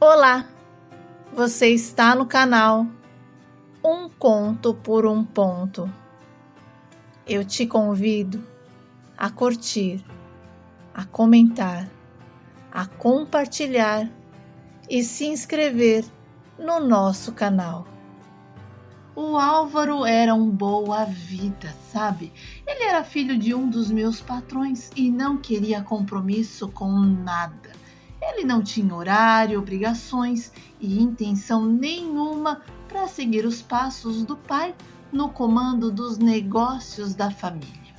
Olá, você está no canal Um Conto por um Ponto. Eu te convido a curtir, a comentar, a compartilhar e se inscrever no nosso canal. O Álvaro era um boa-vida, sabe? Ele era filho de um dos meus patrões e não queria compromisso com nada. Ele não tinha horário, obrigações e intenção nenhuma para seguir os passos do pai no comando dos negócios da família.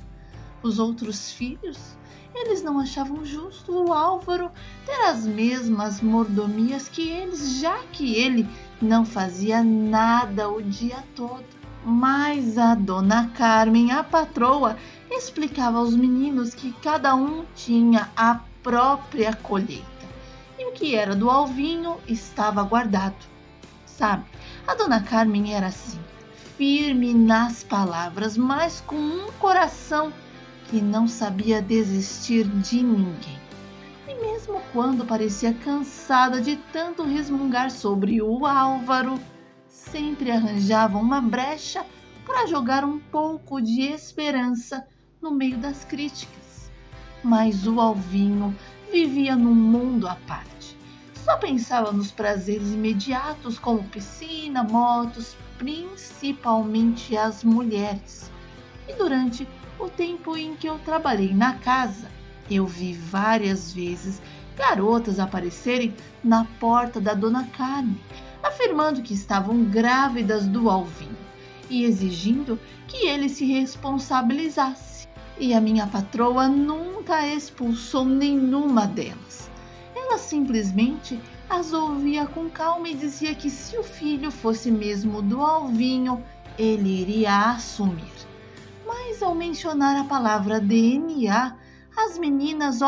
Os outros filhos, eles não achavam justo o Álvaro ter as mesmas mordomias que eles, já que ele não fazia nada o dia todo. Mas a dona Carmen, a patroa, explicava aos meninos que cada um tinha a própria colheita. E o que era do Alvinho estava guardado. Sabe, a dona Carmen era assim, firme nas palavras, mas com um coração que não sabia desistir de ninguém. E mesmo quando parecia cansada de tanto resmungar sobre o Álvaro, sempre arranjava uma brecha para jogar um pouco de esperança no meio das críticas. Mas o Alvinho vivia num mundo à parte. Só pensava nos prazeres imediatos como piscina, motos, principalmente as mulheres. E durante o tempo em que eu trabalhei na casa, eu vi várias vezes garotas aparecerem na porta da dona Carmen, afirmando que estavam grávidas do Alvinho e exigindo que ele se responsabilizasse. E a minha patroa nunca expulsou nenhuma delas. Ela simplesmente as ouvia com calma e dizia que se o filho fosse mesmo do Alvinho, ele iria assumir. Mas ao mencionar a palavra DNA, as meninas,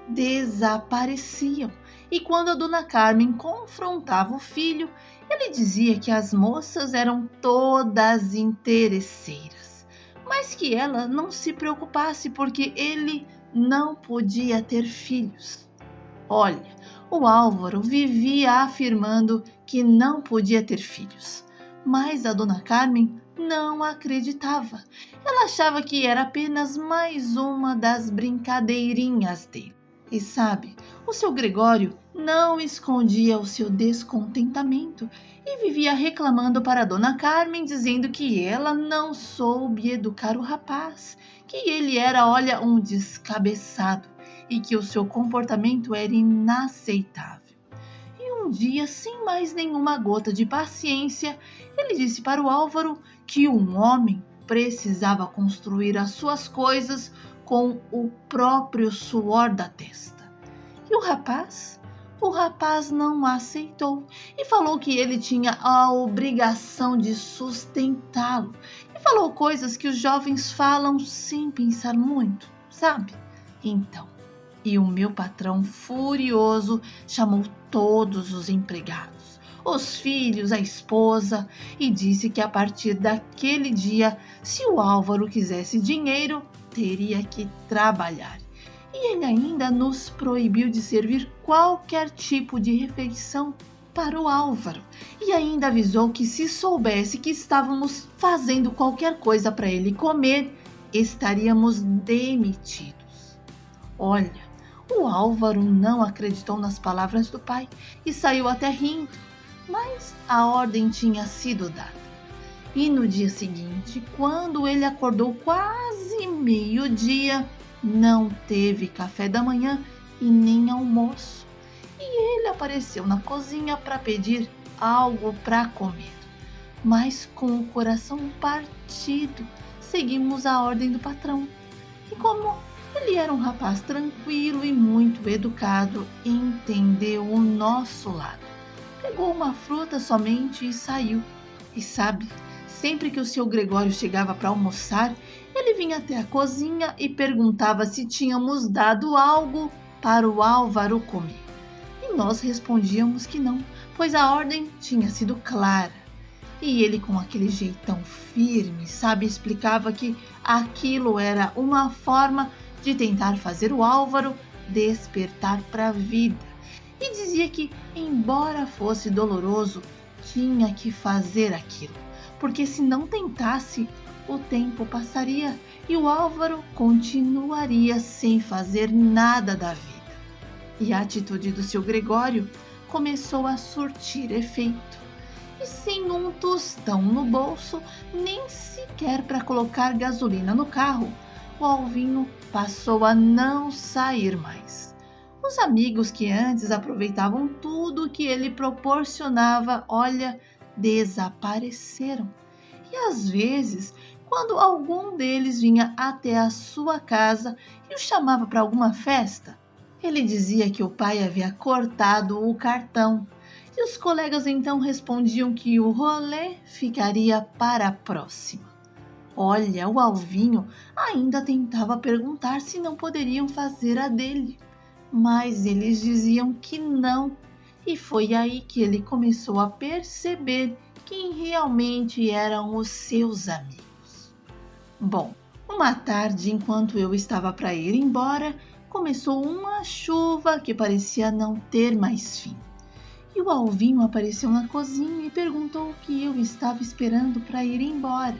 desapareciam. E quando a dona Carmen confrontava o filho, ele dizia que as moças eram todas interesseiras, mas que ela não se preocupasse porque ele não podia ter filhos. Olha, o Álvaro vivia afirmando que não podia ter filhos, mas a dona Carmen não acreditava. Ela achava que era apenas mais uma das brincadeirinhas dele. E sabe, o seu Gregório não escondia o seu descontentamento e vivia reclamando para a dona Carmen, dizendo que ela não soube educar o rapaz, que ele era, um descabeçado e que o seu comportamento era inaceitável. Um dia, sem mais nenhuma gota de paciência, ele disse para o Álvaro que um homem precisava construir as suas coisas com o próprio suor da testa. E o rapaz não aceitou e falou que ele tinha a obrigação de sustentá-lo. E falou coisas que os jovens falam sem pensar muito, sabe? E o meu patrão, furioso, chamou todos os empregados, os filhos, a esposa, e disse que a partir daquele dia, se o Álvaro quisesse dinheiro, teria que trabalhar. E ele ainda nos proibiu de servir qualquer tipo de refeição para o Álvaro. E ainda avisou que se soubesse que estávamos fazendo qualquer coisa para ele comer, estaríamos demitidos. Olha, o Álvaro não acreditou nas palavras do pai e saiu até rindo, mas a ordem tinha sido dada. E no dia seguinte, quando ele acordou quase meio-dia, não teve café da manhã e nem almoço. E ele apareceu na cozinha para pedir algo para comer. Mas com o coração partido, seguimos a ordem do patrão. E como ele era um rapaz tranquilo e muito educado, entendeu o nosso lado. Pegou uma fruta somente e saiu. E sabe, sempre que o seu Gregório chegava para almoçar, ele vinha até a cozinha e perguntava se tínhamos dado algo para o Álvaro comer. E nós respondíamos que não, pois a ordem tinha sido clara. E ele, com aquele jeitão firme, explicava que aquilo era uma forma de tentar fazer o Álvaro despertar para a vida. E dizia dizia que, embora fosse doloroso, tinha que fazer aquilo, porque se não tentasse, o tempo passaria e o Álvaro continuaria sem fazer nada da vida. E a atitude do seu Gregório começou a surtir efeito. E sem um tostão no bolso, nem sequer para colocar gasolina no carro, o Alvinho passou a não sair mais. Os amigos que antes aproveitavam tudo que ele proporcionava, olha, desapareceram. E às vezes, quando algum deles vinha até a sua casa e o chamava para alguma festa, ele dizia que o pai havia cortado o cartão. E os colegas então respondiam que o rolê ficaria para a próxima. Olha, o Alvinho ainda tentava perguntar se não poderiam fazer a dele, mas eles diziam que não. E foi aí que ele começou a perceber quem realmente eram os seus amigos. Bom, uma tarde, enquanto eu estava para ir embora, começou uma chuva que parecia não ter mais fim. E o Alvinho apareceu na cozinha e perguntou o que eu estava esperando para ir embora.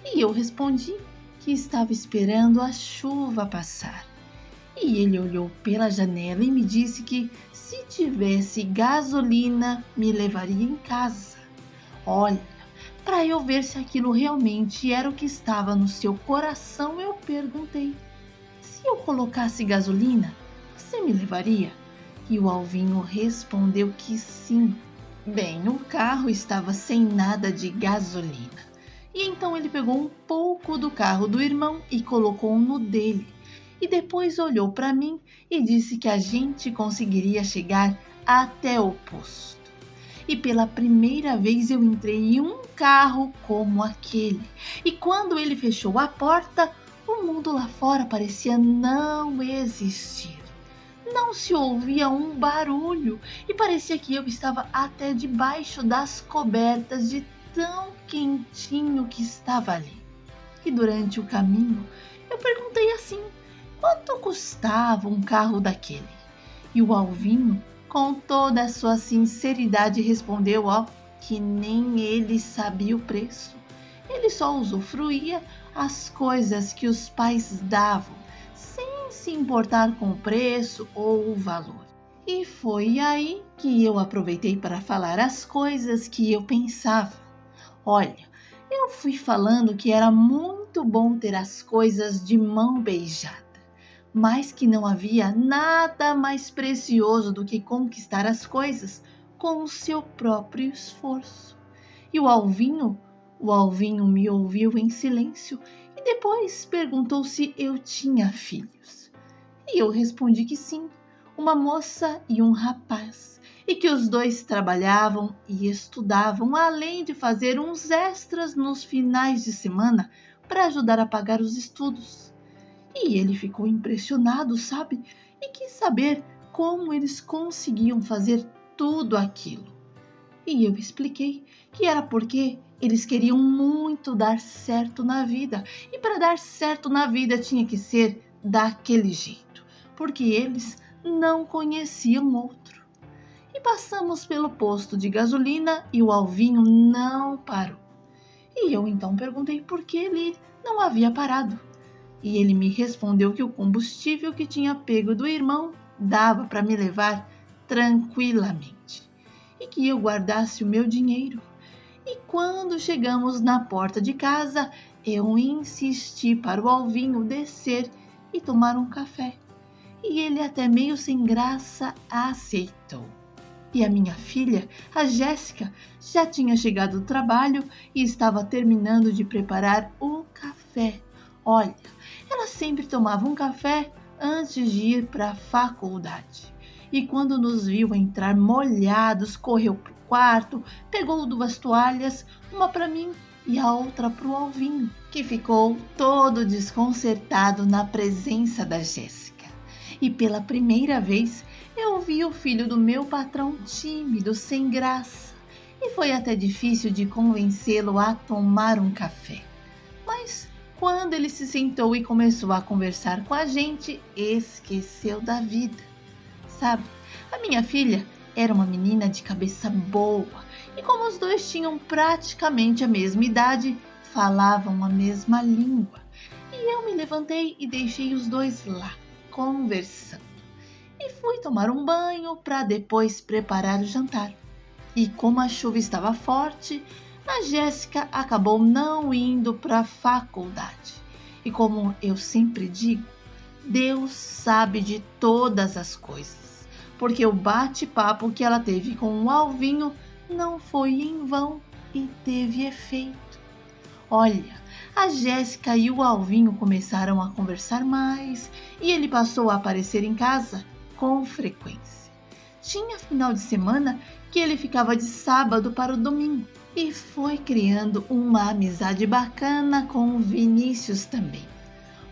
E eu respondi que estava esperando a chuva passar. E ele olhou pela janela e me disse que, se tivesse gasolina, me levaria em casa. Olha, para eu ver se aquilo realmente era o que estava no seu coração, eu perguntei: se eu colocasse gasolina, você me levaria? E o Alvinho respondeu que sim. Bem, o carro estava sem nada de gasolina. E então ele pegou um pouco do carro do irmão e colocou no dele. E depois olhou para mim e disse que a gente conseguiria chegar até o posto. E pela primeira vez eu entrei em um carro como aquele. E quando ele fechou a porta, o mundo lá fora parecia não existir. Não se ouvia um barulho e parecia que eu estava até debaixo das cobertas de tão quentinho que estava ali. E durante o caminho eu perguntei assim: quanto custava um carro daquele? E o Alvinho, com toda a sua sinceridade, respondeu, que nem ele sabia o preço. Ele só usufruía as coisas que os pais davam, sem se importar com o preço ou o valor. E foi aí que eu aproveitei para falar as coisas que eu pensava. Olha, eu fui falando que era muito bom ter as coisas de mão beijada, mas que não havia nada mais precioso do que conquistar as coisas com o seu próprio esforço. E o Alvinho me ouviu em silêncio e depois perguntou se eu tinha filhos. E eu respondi que sim, uma moça e um rapaz, e que os dois trabalhavam e estudavam, além de fazer uns extras nos finais de semana para ajudar a pagar os estudos. E ele ficou impressionado, sabe? E quis saber como eles conseguiam fazer tudo aquilo. E eu expliquei que era porque eles queriam muito dar certo na vida. E para dar certo na vida tinha que ser daquele jeito, porque eles não conheciam outro. E passamos pelo posto de gasolina e o Alvinho não parou. E eu então perguntei por que ele não havia parado. E ele me respondeu que o combustível que tinha pego do irmão dava para me levar tranquilamente e que eu guardasse o meu dinheiro. E quando chegamos na porta de casa, eu insisti para o Alvinho descer e tomar um café. E ele, até meio sem graça, aceitou. E a minha filha, a Jéssica, já tinha chegado do trabalho e estava terminando de preparar o café. Olha, ela sempre tomava um café antes de ir para a faculdade. E quando nos viu entrar molhados, correu para o quarto, pegou 2 toalhas, uma para mim e a outra para o Alvinho, que ficou todo desconcertado na presença da Jéssica. E pela primeira vez eu vi o filho do meu patrão tímido, sem graça, e foi até difícil de convencê-lo a tomar um café. Mas quando ele se sentou e começou a conversar com a gente, esqueceu da vida. Sabe, a minha filha era uma menina de cabeça boa e, como os dois tinham praticamente a mesma idade, falavam a mesma língua. E eu me levantei e deixei os dois lá, conversando. E fui tomar um banho para depois preparar o jantar. E como a chuva estava forte, a Jéssica acabou não indo para a faculdade. E como eu sempre digo, Deus sabe de todas as coisas, porque o bate-papo que ela teve com o Alvinho não foi em vão e teve efeito. Olha, a Jéssica e o Alvinho começaram a conversar mais e ele passou a aparecer em casa com frequência. Tinha final de semana que ele ficava de sábado para o domingo e foi criando uma amizade bacana com o Vinícius também.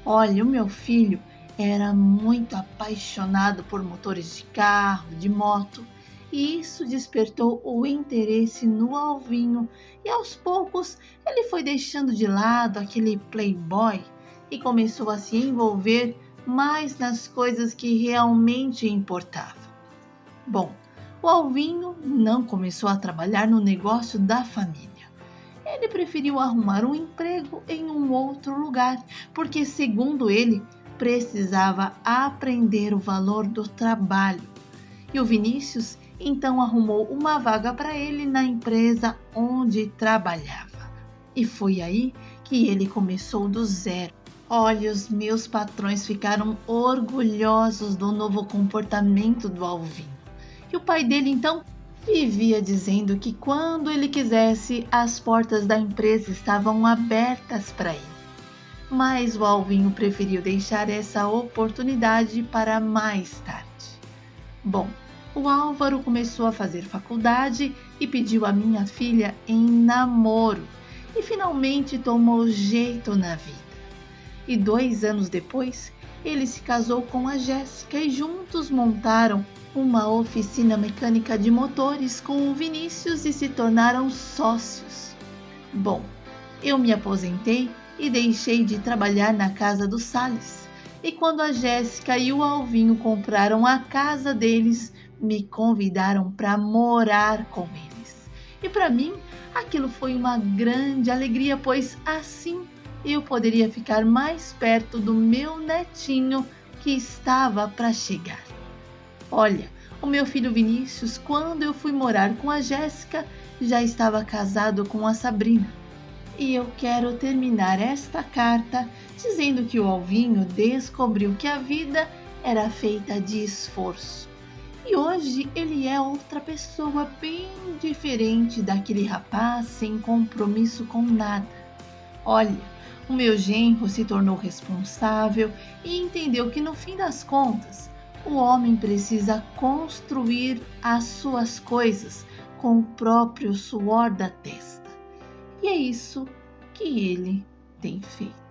Olha, o meu filho era muito apaixonado por motores de carro, de moto, e isso despertou o interesse no Alvinho e aos poucos ele foi deixando de lado aquele playboy e começou a se envolver mais nas coisas que realmente importavam. Bom, o Alvinho não começou a trabalhar no negócio da família. Ele preferiu arrumar um emprego em um outro lugar, porque, segundo ele, precisava aprender o valor do trabalho. E o Vinícius então arrumou uma vaga para ele na empresa onde trabalhava. E foi aí que ele começou do zero. Olha, os meus patrões ficaram orgulhosos do novo comportamento do Alvinho. E o pai dele então vivia dizendo que quando ele quisesse, as portas da empresa estavam abertas para ele. Mas o Alvinho preferiu deixar essa oportunidade para mais tarde. Bom, o Álvaro começou a fazer faculdade e pediu a minha filha em namoro e finalmente tomou jeito na vida. E 2 anos depois, ele se casou com a Jéssica e juntos montaram uma oficina mecânica de motores com o Vinícius e se tornaram sócios. Bom, eu me aposentei e deixei de trabalhar na casa do Salles. E quando a Jéssica e o Alvinho compraram a casa deles, me convidaram para morar com eles. E para mim, aquilo foi uma grande alegria, pois assim eu poderia ficar mais perto do meu netinho que estava para chegar. Olha, o meu filho Vinícius, quando eu fui morar com a Jéssica, já estava casado com a Sabrina. E eu quero terminar esta carta dizendo que o Alvinho descobriu que a vida era feita de esforço. E hoje ele é outra pessoa bem diferente daquele rapaz sem compromisso com nada. Olha, o meu genro se tornou responsável e entendeu que no fim das contas, o homem precisa construir as suas coisas com o próprio suor da testa. E é isso que ele tem feito.